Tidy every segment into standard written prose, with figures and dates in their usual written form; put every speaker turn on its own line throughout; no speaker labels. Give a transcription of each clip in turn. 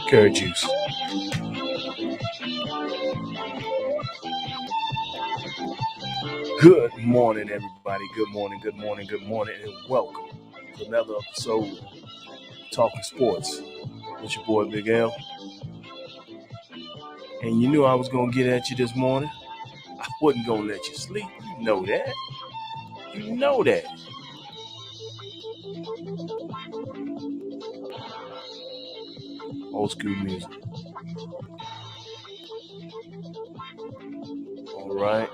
Carrot juice. Good morning, everybody. Good morning, good morning, good morning, and welcome to another episode of Talking Sports with your boy Big L. And you knew I was gonna get at you this morning. I wasn't gonna let you sleep. You know that. You know that. Old school music. All right.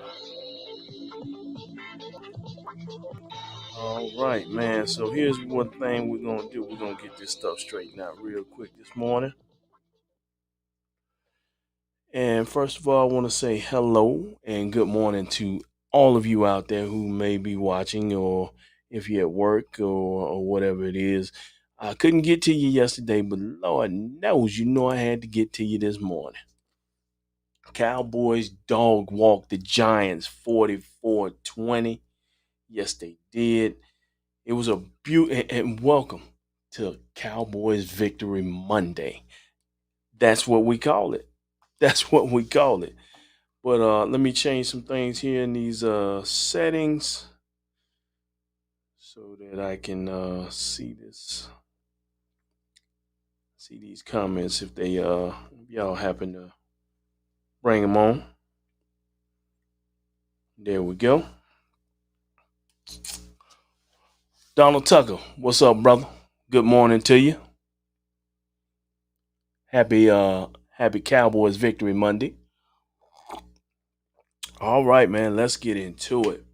All right, man. So here's one thing we're gonna do. We're gonna get this stuff straightened out real quick this morning. And first of all, I want to say hello and good morning to all of you out there who may be watching, or if you're at work or whatever it is. I couldn't get to you yesterday, but Lord knows you know I had to get to you this morning. Cowboys dog walked the Giants 44-20. Yes, they did. It was a and welcome to Cowboys Victory Monday. That's what we call it. That's what we call it. But let me change some things here in these settings so that I can see these comments if y'all happen to bring them on. There we go. Donald Tucker, what's up, brother? Good morning to you. Happy Cowboys Victory Monday. All right, man, let's get into it.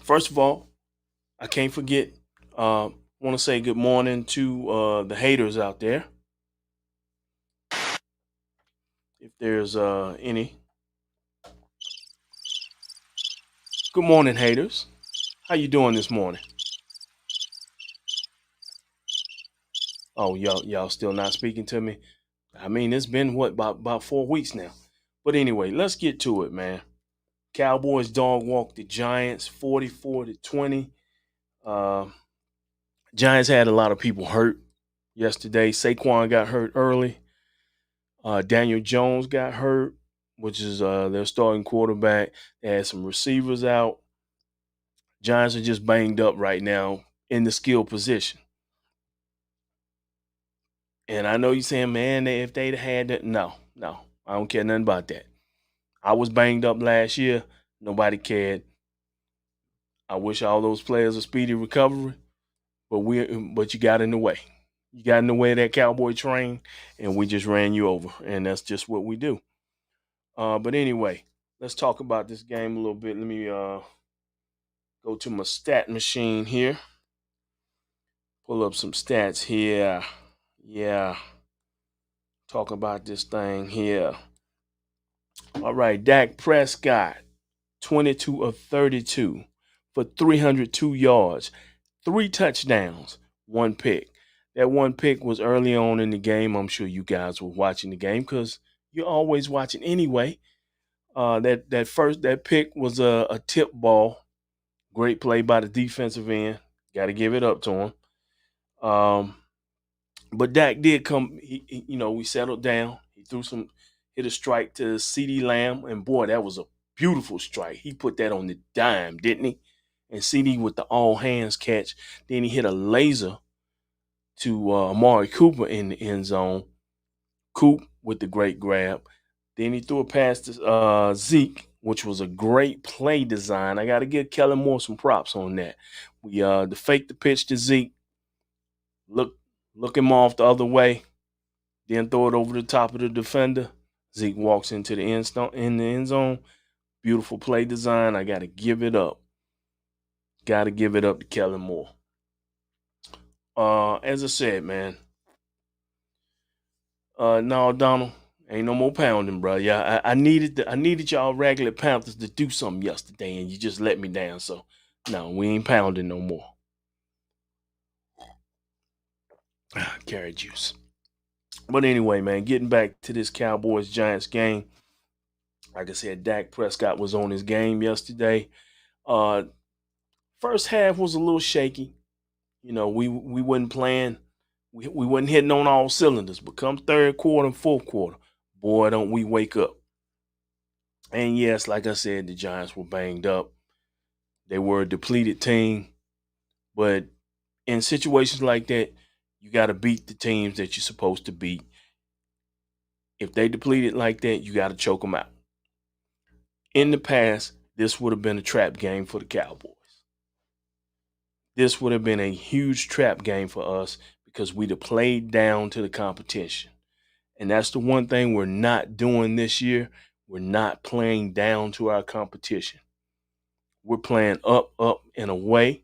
First of all, I can't forget. Want to say good morning to the haters out there, if there's any. Good morning, haters. How you doing this morning? Oh, y'all still not speaking to me? I mean, it's been what about 4 weeks now. But anyway, let's get to it, man. Cowboys dog walk the Giants 44-20. Uh, Giants had a lot of people hurt yesterday. Saquon got hurt early. Daniel Jones got hurt, which is their starting quarterback. They had some receivers out. Giants are just banged up right now in the skill position. And I know you're saying, man, if they'd had that, no, I don't care nothing about that. I was banged up last year. Nobody cared. I wish all those players a speedy recovery, but you got in the way. You got in the way of that Cowboy train, and we just ran you over, and that's just what we do. But anyway, let's talk about this game a little bit. Let me go to my stat machine here. Pull up some stats here. Yeah. Talk about this thing here. All right, Dak Prescott, 22 of 32 for 302 yards, 3 touchdowns, 1 pick. That 1 pick was early on in the game. I'm sure you guys were watching the game because you're always watching anyway. That pick was a tip ball. Great play by the defensive end. Got to give it up to him. But Dak did come. We settled down. He hit a strike to CeeDee Lamb, and boy, that was a beautiful strike. He put that on the dime, didn't he? And CeeDee with the all hands catch. Then he hit a laser to Amari Cooper in the end zone. Coop with the great grab. Then he threw a pass to Zeke, which was a great play design. I got to give Kellen Moore some props on that. We the fake the pitch to Zeke. Look him off the other way, then throw it over the top of the defender. Zeke walks into the end zone. Beautiful play design. I got to give it up. Got to give it up to Kellen Moore. As I said, man. No, Donald, Ain't no more pounding, bro. Yeah, I needed y'all regular Panthers to do something yesterday, and you just let me down. So no, we ain't pounding no more. Carrot juice. But anyway, man, getting back to this Cowboys Giants game. Like I said, Dak Prescott was on his game yesterday. Uh, First half was a little shaky. We wasn't playing. We wasn't hitting on all cylinders. But come third quarter and fourth quarter, boy, don't we wake up. And yes, like I said, the Giants were banged up. They were a depleted team. But in situations like that, you got to beat the teams that you're supposed to beat. If they depleted like that, you got to choke them out. In the past, this would have been a trap game for the Cowboys. This would have been a huge trap game for us because we'd have played down to the competition. And that's the one thing we're not doing this year. We're not playing down to our competition. We're playing up, up, and away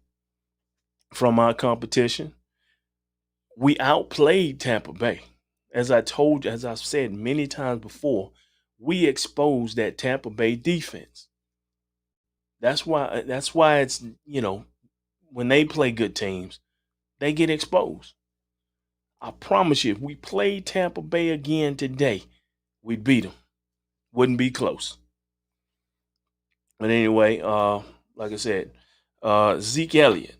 from our competition. We outplayed Tampa Bay. As I've said many times before, we exposed that Tampa Bay defense. That's why it's, when they play good teams, they get exposed. I promise you, if we played Tampa Bay again today, we'd beat them. Wouldn't be close. But anyway, like I said, Zeke Elliott,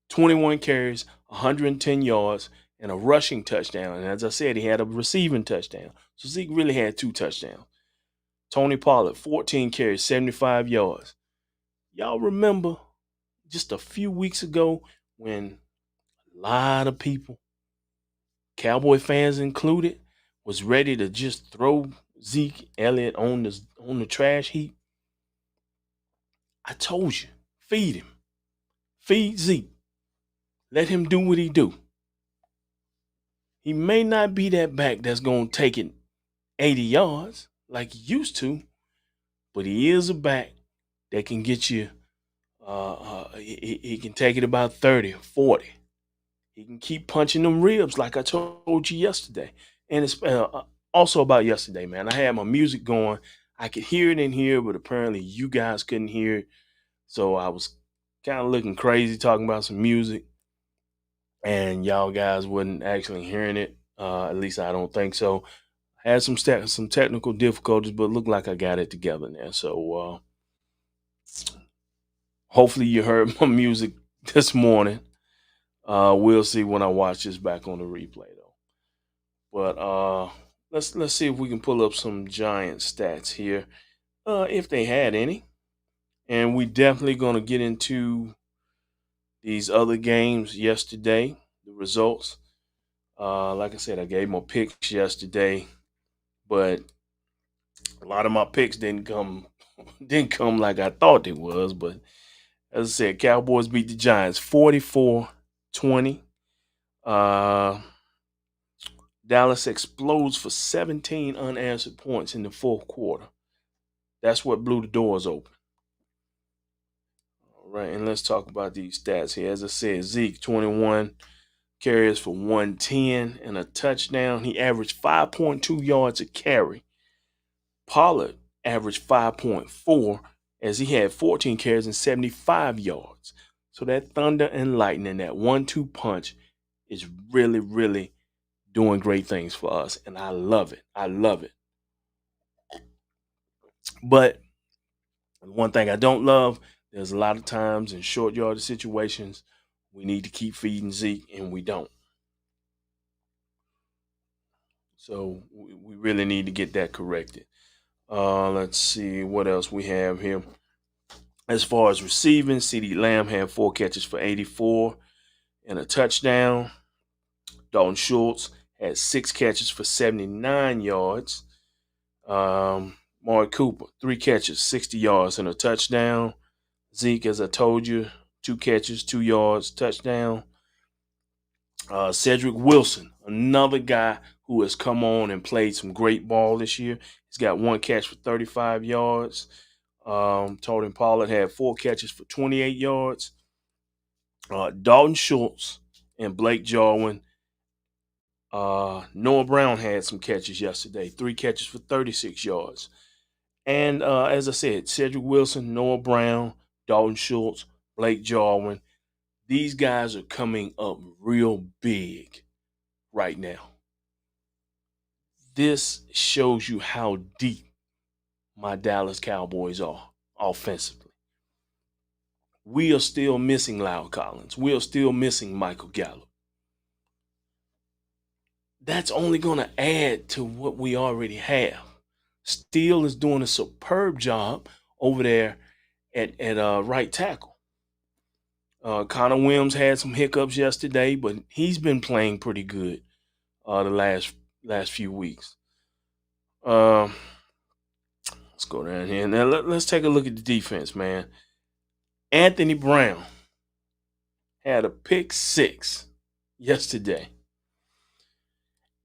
21 carries, 110 yards, and a rushing touchdown. And as I said, he had a receiving touchdown. So Zeke really had 2 touchdowns. Tony Pollard, 14 carries, 75 yards. Y'all remember just a few weeks ago when a lot of people, Cowboy fans included, was ready to just throw Zeke Elliott on the trash heap? I told you, feed him. Feed Zeke. Let him do what he do. He may not be that back that's going to take it 80 yards like he used to, but he is a back that can get you, he can take it about 30, 40. He can keep punching them ribs like I told you yesterday. And it's also about yesterday, man. I had my music going. I could hear it in here, but apparently you guys couldn't hear it. So I was kind of looking crazy talking about some music, and y'all guys wasn't actually hearing it. At least I don't think so. Had some technical difficulties, but looked like I got it together now. So hopefully you heard my music this morning. We'll see when I watch this back on the replay though. But let's see if we can pull up some Giant stats here, if they had any. And we definitely gonna get into these other games yesterday, the results. Like I said, I gave my picks yesterday, but a lot of my picks didn't come like I thought it was. But as I said, Cowboys beat the Giants 44-20. Uh, Dallas explodes for 17 unanswered points in the fourth quarter. That's what blew the doors open. All right, and let's talk about these stats here. As I said, Zeke 21 carries for 110 and a touchdown. He averaged 5.2 yards a carry. Pollard averaged 5.4 as he had 14 carries and 75 yards. So that thunder and lightning, that 1-2 punch is really, really doing great things for us. And I love it. I love it. But one thing I don't love, there's a lot of times in short yardage situations, we need to keep feeding Zeke, and we don't. So we really need to get that corrected. Let's see what else we have here. As far as receiving, CeeDee Lamb had 4 catches for 84 and a touchdown. Dalton Schultz had 6 catches for 79 yards. Mark Cooper, 3 catches, 60 yards and a touchdown. Zeke, as I told you, 2 catches, 2 yards, touchdown. Cedric Wilson, another guy who has come on and played some great ball this year. He's got 1 catch for 35 yards. Tony Pollard had 4 catches for 28 yards. Dalton Schultz and Blake Jarwin Noah Brown had some catches yesterday, 3 catches for 36 yards. And as I said, Cedric Wilson, Noah Brown, Dalton Schultz, Blake Jarwin, these guys are coming up real big right now. This shows you how deep my Dallas Cowboys are offensively. We are still missing Lyle Collins. We are still missing Michael Gallup. That's only going to add to what we already have. Steele is doing a superb job over there at right tackle. Connor Williams had some hiccups yesterday, but he's been playing pretty good the last few weeks. Let's go down here. Now let's take a look at the defense, man. Anthony Brown had a pick 6 yesterday.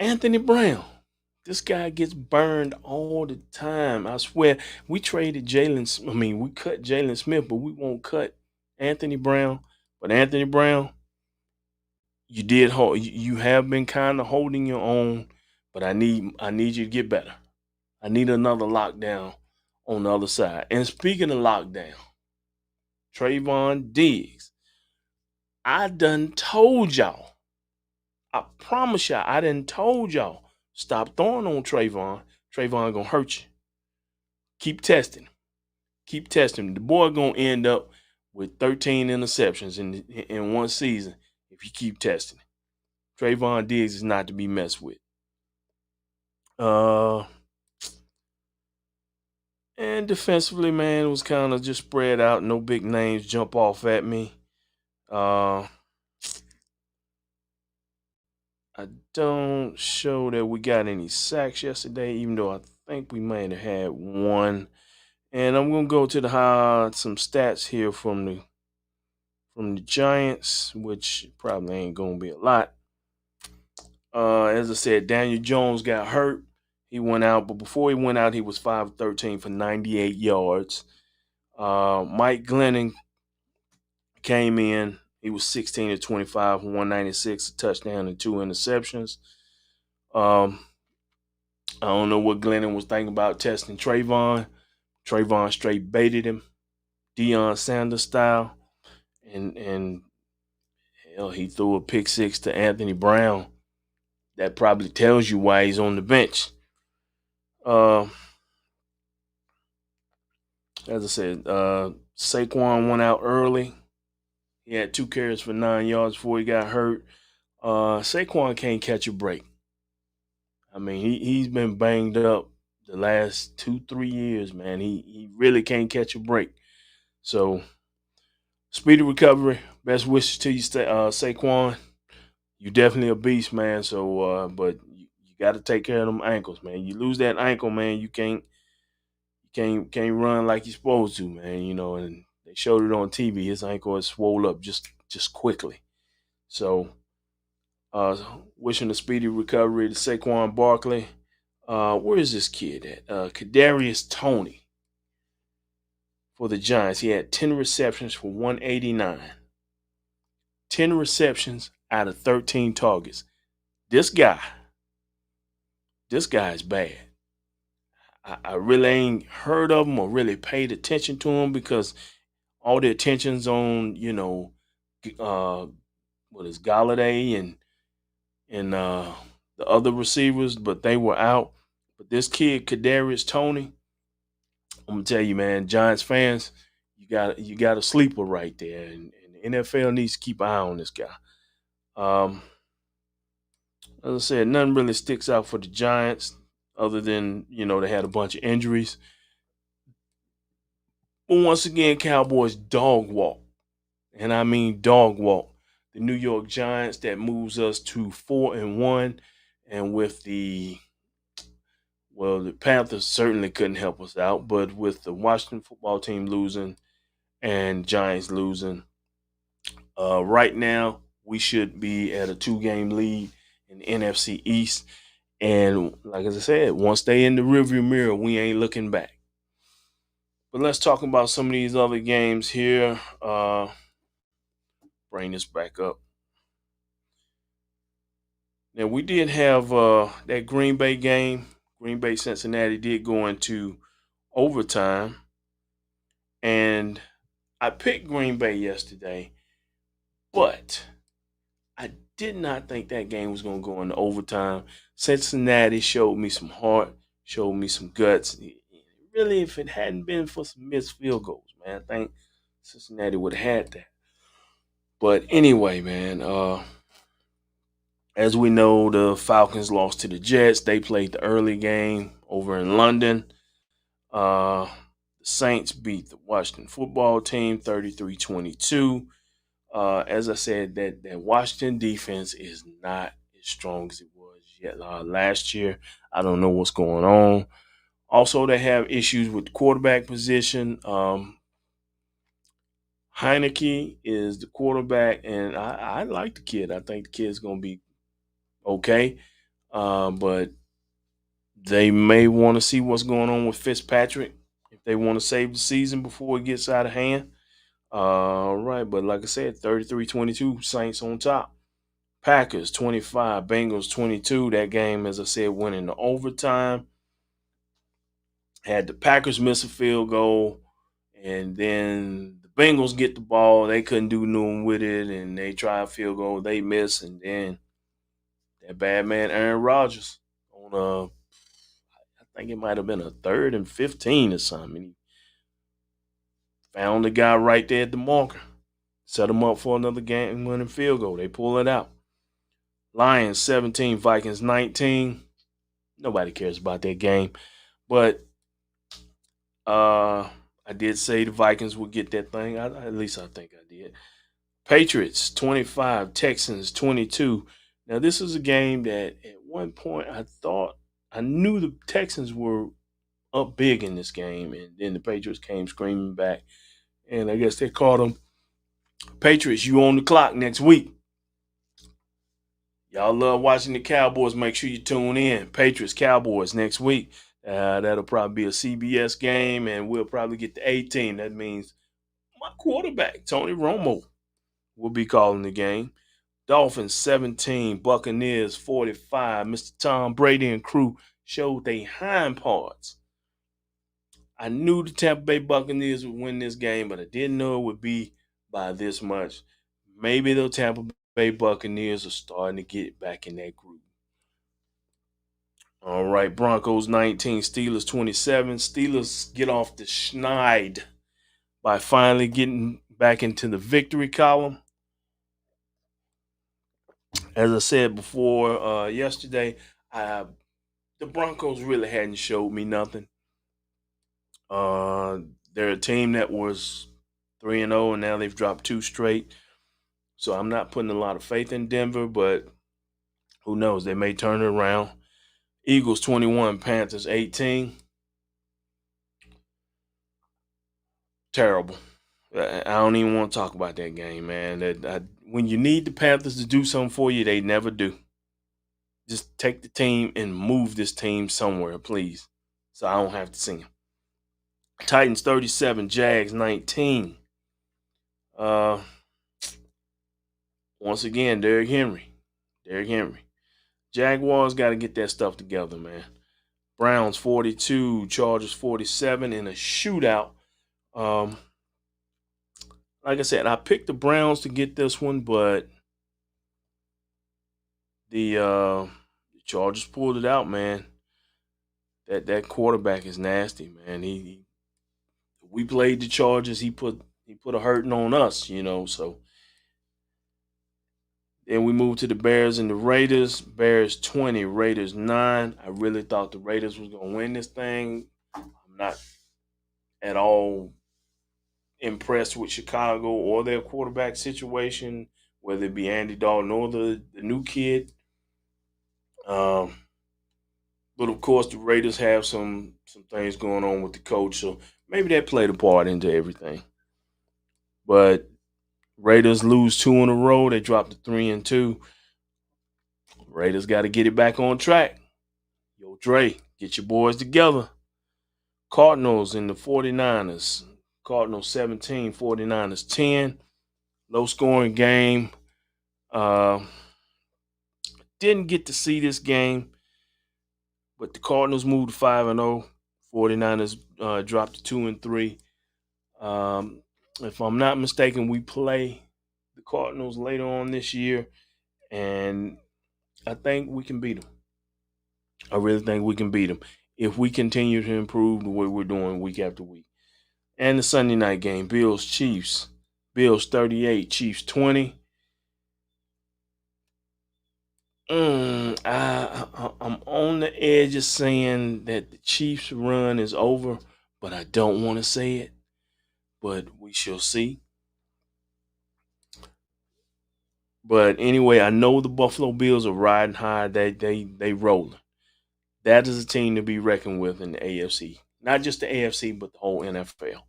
Anthony Brown, this guy gets burned all the time. I swear, we traded Jalen. I mean, we cut Jalen Smith, but we won't cut Anthony Brown. But Anthony Brown, you did hold. You have been kind of holding your own, but I need you to get better. I need another lockdown on the other side. And speaking of lockdown, Trayvon Diggs, I done told y'all. I promise y'all, I done told y'all. Stop throwing on Trayvon. Trayvon gonna hurt you. Keep testing. Keep testing. The boy gonna end up with 13 interceptions in one season if you keep testing. Trayvon Diggs is not to be messed with. And defensively, man, it was kind of just spread out. No big names jump off at me. I don't show that we got any sacks yesterday, even though I think we might have had one. And I'm gonna go to some stats here from the Giants, which probably ain't gonna be a lot. As I said, Daniel Jones got hurt. He went out, but before he went out, he was 5-13 for 98 yards. Mike Glennon came in. He was 16-25, 196, a touchdown and 2 interceptions. I don't know what Glennon was thinking about testing Trayvon. Trayvon straight baited him, Deion Sanders style, and hell, he threw a pick 6 to Anthony Brown. That probably tells you why he's on the bench. As I said, Saquon went out early. He had 2 carries for 9 yards before he got hurt. Saquon can't catch a break. I mean, he's been banged up the last 2-3 years, man. He really can't catch a break. So, speedy recovery. Best wishes to you, Saquon. You definitely a beast, man. So, but you got to take care of them ankles, man. You lose that ankle, man, you can't run like you're supposed to, man. You know, and they showed it on TV. His ankle is swole up just quickly. So, wishing a speedy recovery to Saquon Barkley. Where is this kid at? Kadarius Toney for the Giants. He had 10 receptions for 189. 10 receptions out of 13 targets. This guy is bad. I really ain't heard of him or really paid attention to him because all the attention's on, what is Galladay and the other receivers, but they were out. But this kid, Kadarius Toney, I'm gonna tell you, man, Giants fans, you got a sleeper right there, and the NFL needs to keep an eye on this guy. As I said, nothing really sticks out for the Giants other than they had a bunch of injuries. But once again, Cowboys dog walk, and I mean dog walk. The New York Giants that moves us to 4-1, and with the Panthers certainly couldn't help us out, but with the Washington football team losing and Giants losing, right now we should be at a 2-game lead in the NFC East. And like as I said, once they in the rearview mirror, we ain't looking back. But let's talk about some of these other games here. Bring this back up. Now we did have that Green Bay game. Green Bay Cincinnati did go into overtime, and I picked Green Bay yesterday, but I did not think that game was going to go into overtime. Cincinnati showed me some heart, showed me some guts. Really, if it hadn't been for some missed field goals, man, I think Cincinnati would have had that. But anyway, man, as we know, the Falcons lost to the Jets. They played the early game over in London. The Saints beat the Washington football team 33-22. As I said, that Washington defense is not as strong as it was yet last year. I don't know what's going on. Also, they have issues with the quarterback position. Heineke is the quarterback, and I like the kid. I think the kid's going to be okay. But they may want to see what's going on with Fitzpatrick if they want to save the season before it gets out of hand. All right, but like I said, 33-22, Saints on top. Packers 25, Bengals 22. That game, as I said, went into overtime. Had the Packers miss a field goal, and then the Bengals get the ball. They couldn't do nothing with it, and they try a field goal. They miss, and then that bad man Aaron Rodgers on I think it might have been a 3rd and 15 or something. He found the guy right there at the marker, set him up for another game-winning field goal. They pull it out. Lions 17, Vikings 19. Nobody cares about that game. But I did say the Vikings would get that thing. At least I think I did. Patriots 25, Texans 22. Now, this is a game that at one point I knew the Texans were up big in this game, and then the Patriots came screaming back. And I guess they called them, Patriots, you on the clock next week. Y'all love watching the Cowboys. Make sure you tune in. Patriots, Cowboys next week. That'll probably be a CBS game, and we'll probably get the A team. That means my quarterback, Tony Romo, will be calling the game. Dolphins 17, Buccaneers 45. Mr. Tom Brady and crew showed their hind parts. I knew the Tampa Bay Buccaneers would win this game, but I didn't know it would be by this much. Maybe the Tampa Bay Buccaneers are starting to get back in that group. All right, Broncos 19, Steelers 27. Steelers get off the schneid by finally getting back into the victory column. As I said before yesterday, the Broncos really hadn't showed me nothing. They're a team that was 3-0, and now they've dropped 2 straight. So I'm not putting a lot of faith in Denver, but who knows? They may turn it around. Eagles 21, Panthers 18. Terrible. I don't even want to talk about that game, man. When you need the Panthers to do something for you, they never do. Just take the team and move this team somewhere, please, so I don't have to see them. Titans 37, Jags 19. Once again, Derrick Henry. Jaguars got to get that stuff together, man. Browns 42, Chargers 47 in a shootout. Like I said, I picked the Browns to get this one, but the Chargers pulled it out, man. That quarterback is nasty, man. We played the Chargers. He put a hurting on us, So then we moved to the Bears and the Raiders. Bears 20, Raiders 9. I really thought the Raiders was gonna win this thing. I'm not at all impressed with Chicago or their quarterback situation, whether it be Andy Dalton or the new kid. But of course, the Raiders have some things going on with the coach, so maybe that played a part into everything. But Raiders lose 2 in a row. They dropped to 3-2. Raiders got to get it back on track. Yo, Dre, get your boys together. Cardinals and the 49ers. Cardinals 17, 49ers 10. Low scoring game. didn't get to see this game, but the Cardinals moved to 5-0. 49ers dropped to 2-3. If I'm not mistaken, we play the Cardinals later on this year, and I think we can beat them. I really think we can beat them if we continue to improve the way we're doing week after week. And the Sunday night game, Bills Chiefs. Bills 38, Chiefs 20. I'm on the edge of saying that the Chiefs' run is over, but I don't want to say it. But we shall see. But anyway, I know the Buffalo Bills are riding high. They rolling. That is a team to be reckoned with in the AFC. Not just the AFC, but the whole NFL.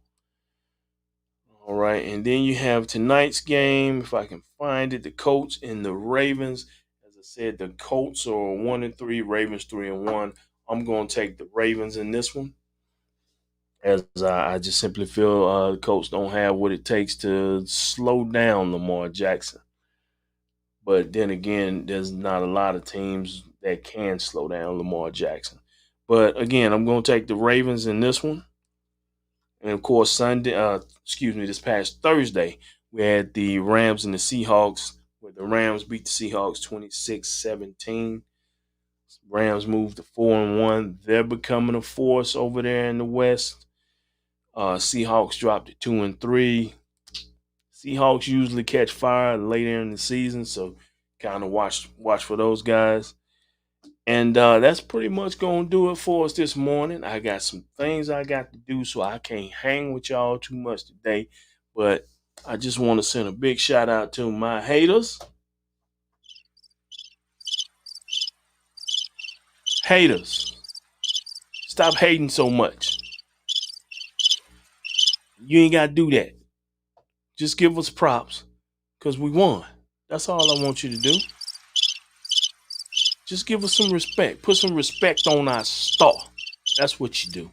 All right, and then you have tonight's game. If I can find it, the Colts and the Ravens. As I said, the Colts are 1-3, Ravens 3-1. I'm going to take the Ravens in this one, as I just simply feel the Colts don't have what it takes to slow down Lamar Jackson. But then again, there's not a lot of teams that can slow down Lamar Jackson. But again, I'm going to take the Ravens in this one. And of course, this past Thursday, we had the Rams and the Seahawks, where the Rams beat the Seahawks 26-17. Rams moved to 4-1. They're becoming a force over there in the West. Seahawks dropped to 2-3. Seahawks usually catch fire later in the season, so kind of watch for those guys. And that's pretty much going to do it for us this morning. I got some things I got to do, so I can't hang with y'all too much today. But I just want to send a big shout out to my haters. Haters, stop hating so much. You ain't got to do that. Just give us props because we won. That's all I want you to do. Just give us some respect. Put some respect on our star. That's what you do.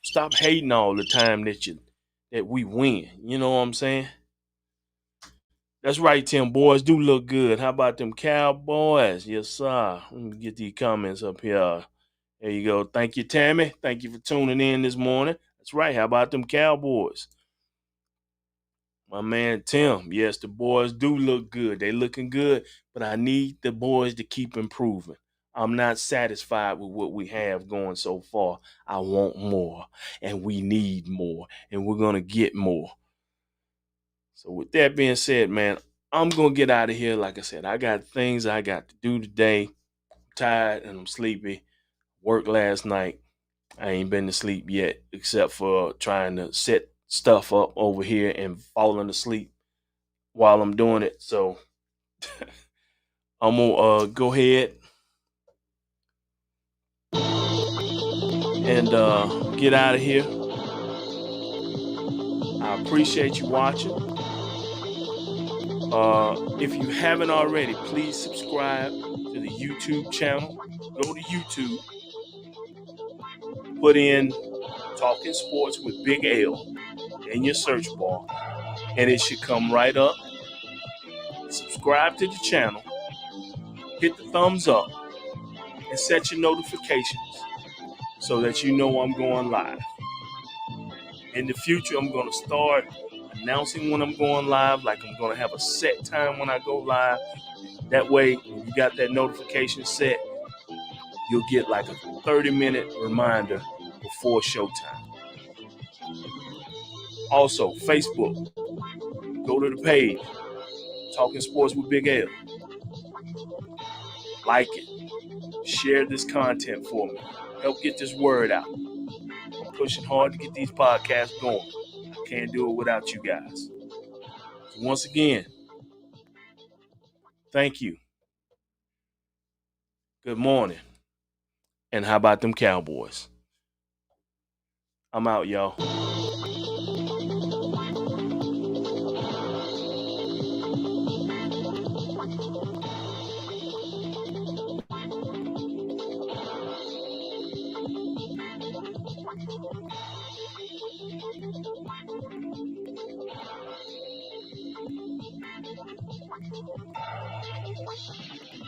Stop hating all the time that we win. You know what I'm saying? That's right, Tim. Boys do look good. How about them Cowboys? Yes, sir. Let me get these comments up here. There you go. Thank you, Tammy. Thank you for tuning in this morning. That's right. How about them Cowboys? My man Tim, yes, the boys do look good. They looking good, but I need the boys to keep improving. I'm not satisfied with what we have going so far. I want more, and we need more, and we're going to get more. So with that being said, man, I'm going to get out of here. Like I said, I got things I got to do today. I'm tired and I'm sleepy. Worked last night. I ain't been to sleep yet, except for trying to set stuff up over here and falling asleep while I'm doing it. So I'm gonna go ahead and get out of here. I appreciate you watching. If you haven't already, please subscribe to the YouTube channel. Go to YouTube, put in Talking Sports with Big L in your search bar, and it should come right up. Subscribe to the channel, hit the thumbs up, and set your notifications so that you know I'm going live. In the future, I'm going to start announcing when I'm going live, like I'm going to have a set time when I go live. That way, when you got that notification set, you'll get like a 30-minute reminder before showtime. Also, Facebook, go to the page, Talking Sports with Big L. Like it. Share this content for me. Help get this word out. I'm pushing hard to get these podcasts going. I can't do it without you guys. So once again, thank you. Good morning. And how about them Cowboys? I'm out, y'all.